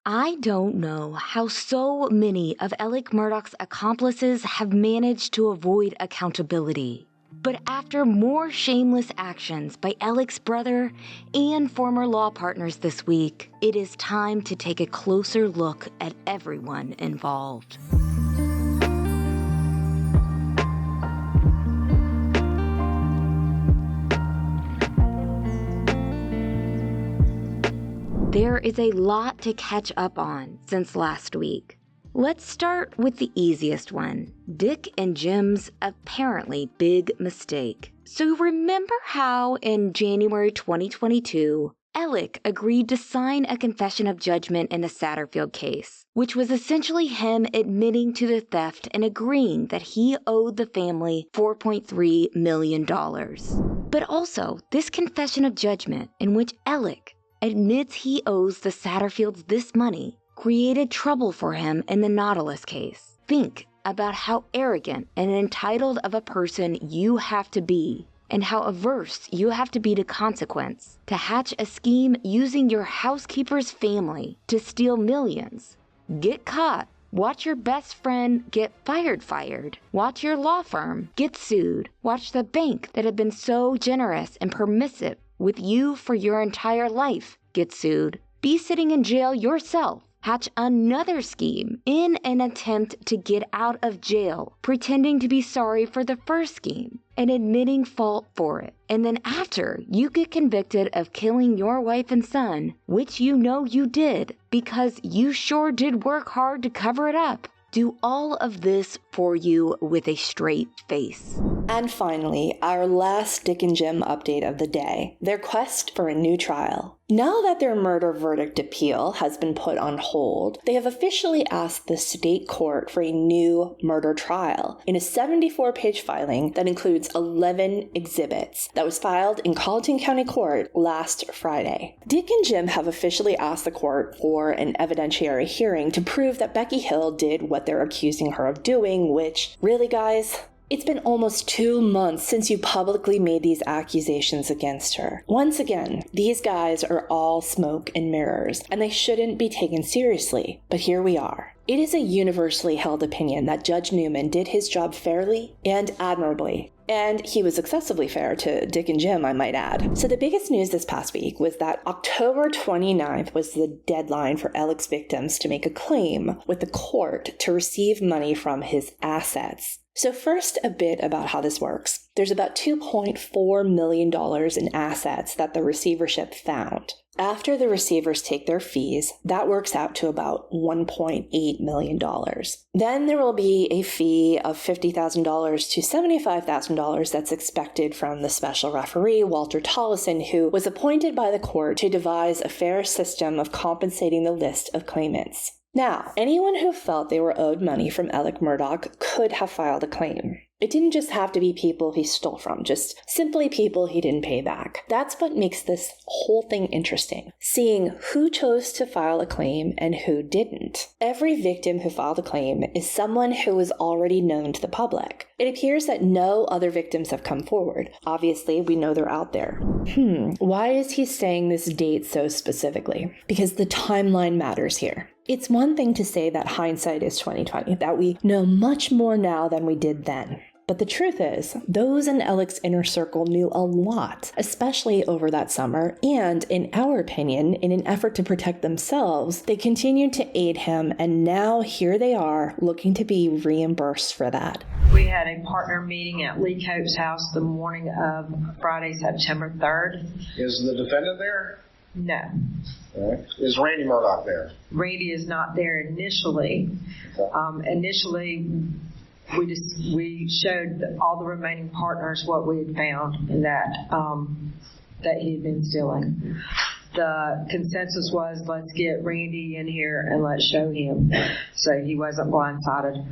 I don't know how so many of Alex Murdaugh's accomplices have managed to avoid accountability. But after more shameless actions by Alex's brother and former law partners this week, it is time to take a closer look at everyone involved. There is a lot to catch up on since last week. Let's start with the easiest one, Dick and Jim's apparently big mistake. So remember how in January 2022, Alex agreed to sign a confession of judgment in the Satterfield case, which was essentially him admitting to the theft and agreeing that he owed the family $4.3 million. But also, this confession of judgment in which Alex admits he owes the Satterfields this money created trouble for him in the Nautilus case. Think about how arrogant and entitled of a person you have to be and how averse you have to be to consequence to hatch a scheme using your housekeeper's family to steal millions. Get caught. Watch your best friend get fired. Watch your law firm get sued. Watch the bank that had been so generous and permissive with you for your entire life get sued. Be sitting in jail yourself. Hatch another scheme in an attempt to get out of jail, pretending to be sorry for the first scheme and admitting fault for it. And then after you get convicted of killing your wife and son, which you know you did because you sure did work hard to cover it up, do all of this for you with a straight face. And finally, our last Dick and Jim update of the day, their quest for a new trial. Now that their murder verdict appeal has been put on hold, they have officially asked the state court for a new murder trial in a 74-page filing that includes 11 exhibits that was filed in Colleton County Court last Friday. Dick and Jim have officially asked the court for an evidentiary hearing to prove that Becky Hill did what they're accusing her of doing, which, really guys, it's been almost 2 months since you publicly made these accusations against her. Once again, these guys are all smoke and mirrors, and they shouldn't be taken seriously. But here we are. It is a universally held opinion that Judge Newman did his job fairly and admirably. And he was excessively fair to Dick and Jim, I might add. So the biggest news this past week was that October 29th was the deadline for Alex victims to make a claim with the court to receive money from his assets. So first, a bit about how this works. There's about $2.4 million in assets that the receivership found. After the receivers take their fees, that works out to about $1.8 million. Then there will be a fee of $50,000 to $75,000 that's expected from the special referee, Walter Tollison, who was appointed by the court to devise a fair system of compensating the list of claimants. Now, anyone who felt they were owed money from Alex Murdaugh could have filed a claim. It didn't just have to be people he stole from, just simply people he didn't pay back. That's what makes this whole thing interesting, seeing who chose to file a claim and who didn't. Every victim who filed a claim is someone who is already known to the public. It appears that no other victims have come forward. Obviously, we know they're out there. Why is he saying this date so specifically? Because the timeline matters here. It's one thing to say that hindsight is 20/20, that we know much more now than we did then. But the truth is, those in Alex's inner circle knew a lot, especially over that summer, and in our opinion, in an effort to protect themselves, they continued to aid him, and now here they are, looking to be reimbursed for that. We had a partner meeting at Lee Coates' house the morning of Friday, September 3rd. Is the defendant there? No. Okay. Is Randy Murdaugh there? Randy is not there initially. Okay. Initially, we showed all the remaining partners what we had found and that he had been stealing. The consensus was, let's get Randy in here and let's show him, so he wasn't blindsided.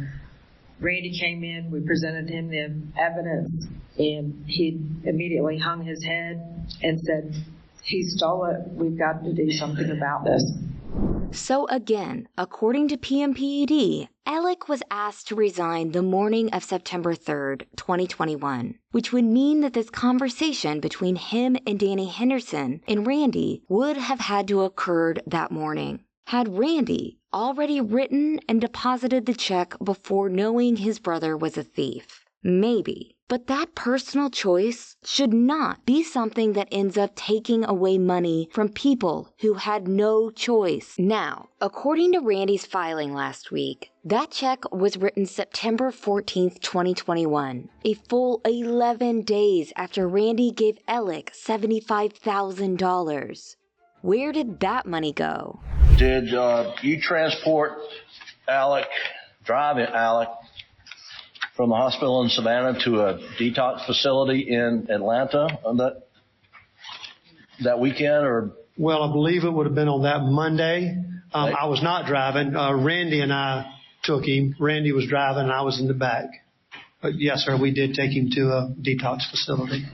Randy came in, we presented him the evidence, and he immediately hung his head and said, he stole it, we've got to do something about this. So again, according to PMPED, Alex was asked to resign the morning of September 3rd, 2021, which would mean that this conversation between him and Danny Henderson and Randy would have had to occurred that morning. Had Randy already written and deposited the check before knowing his brother was a thief? Maybe. But that personal choice should not be something that ends up taking away money from people who had no choice. Now, according to Randy's filing last week, that check was written September 14th, 2021, a full 11 days after Randy gave Alex $75,000. Where did that money go? Did you transport drive Alex from the hospital in Savannah to a detox facility in Atlanta on that weekend? Or Well, I believe it would have been on that Monday. I was not driving. Randy and I took him. Randy was driving and I was in the back. But yes, sir, we did take him to a detox facility.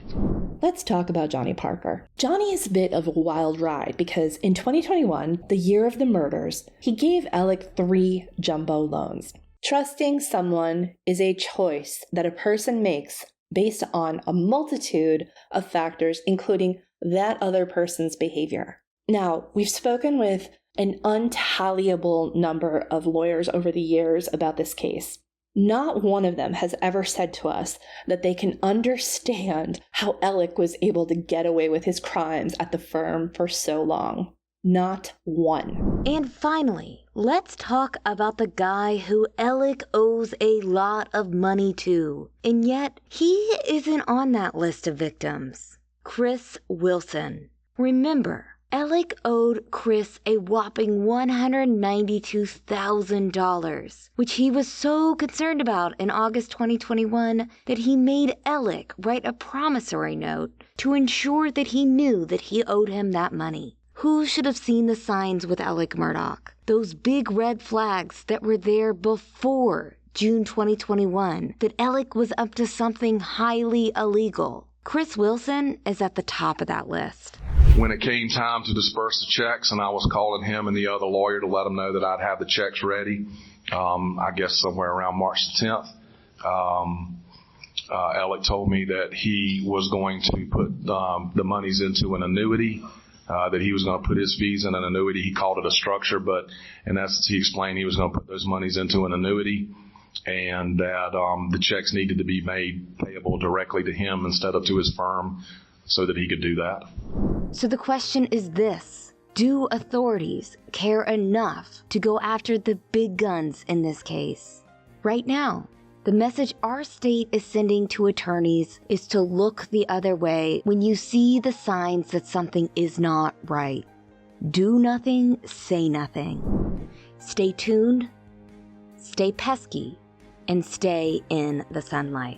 Let's talk about Johnny Parker. Johnny is a bit of a wild ride because in 2021, the year of the murders, he gave Alex 3 jumbo loans. Trusting someone is a choice that a person makes based on a multitude of factors, including that other person's behavior. Now, we've spoken with an untaliable number of lawyers over the years about this case. Not one of them has ever said to us that they can understand how Alex was able to get away with his crimes at the firm for so long. Not one. And finally, let's talk about the guy who Alex owes a lot of money to, and yet he isn't on that list of victims. Chris Wilson. Remember, Alex owed Chris a whopping $192,000, which he was so concerned about in August 2021 that he made Alex write a promissory note to ensure that he knew that he owed him that money. Who should have seen the signs with Alex Murdaugh? Those big red flags that were there before June 2021, that Alex was up to something highly illegal. Chris Wilson is at the top of that list. When it came time to disperse the checks, and I was calling him and the other lawyer to let them know that I'd have the checks ready, I guess somewhere around March the 10th, Alex told me that he was going to put the monies into an annuity, that he was going to put his fees in an annuity. He called it a structure, but in essence, he explained he was going to put those monies into an annuity, and that the checks needed to be made payable directly to him instead of to his firm so that he could do that. So the question is this: do authorities care enough to go after the big guns in this case? Right now, the message our state is sending to attorneys is to look the other way when you see the signs that something is not right. Do nothing, say nothing. Stay tuned, stay pesky, and stay in the sunlight.